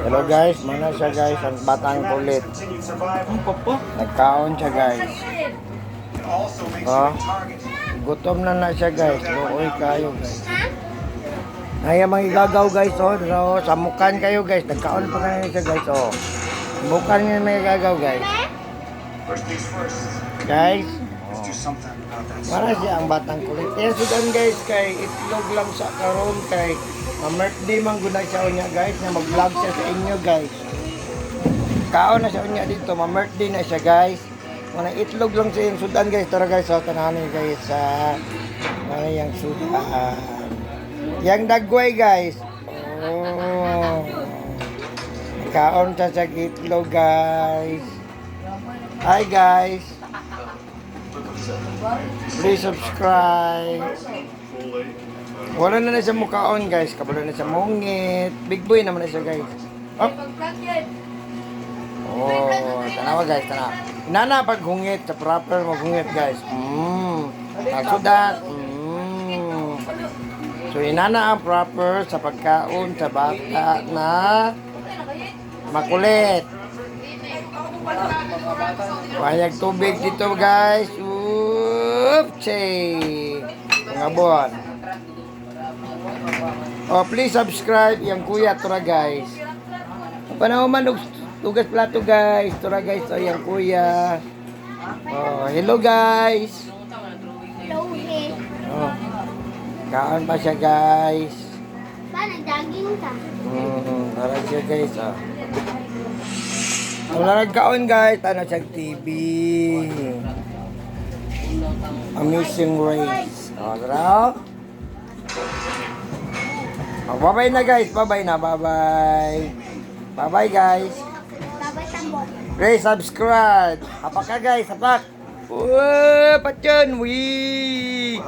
Hello guys, mana siya guys, ang batang kulit. Ang papa. Nagkaon siya guys. Oh, gutom na siya guys. Luoy kayo guys. Ay, mga igagaw guys, oh. So, samukan kayo guys. Nagkaon pa kayo siya guys, oh. Bukan niya may igagaw guys. Guys, para siya ang batang kulit. Kaya sudan guys, kay itlog lang sa karon kay ma-birthday man guna siya niya guys, na mag-vlog siya sa inyo guys. Kaon na siya niya dito, ma-birthday na siya guys. Mga itlog lang siya yung sudan guys. Tara guys, so tanahanin guys sa mga yung sudan. Yang dagway guys. Oh. Kaon siya sa itlog guys. Hi guys. Please subscribe. Wala na siya mukhaon guys. Kabalo na siya mungit. Big boy naman na siya guys. Oh. Oh, tanawa guys, tanawa. Inana pag hungit, sa proper maghungit guys. Nagsudan. So inana ang proper sa pagkaon sa bata na makulit. Banyak tubig dito guys. Oopsie. Ngabon. Oh, please subscribe yang kuya tura guys. Panahon man tugas plato guys. Tura guys, oh yang kuya. Oh, hello guys. Oh. Kaon pa siya guys. Ba, nag-jogging ka? Para siya guys, oh. Wala nagkaon guys, ano siya TV. Amazing Race. O, tara. O, bye-bye na guys, bye-bye na, bye-bye. Bye-bye guys. Babay tambol. Please subscribe. Hapak ka guys, hapak. Patyan, wee.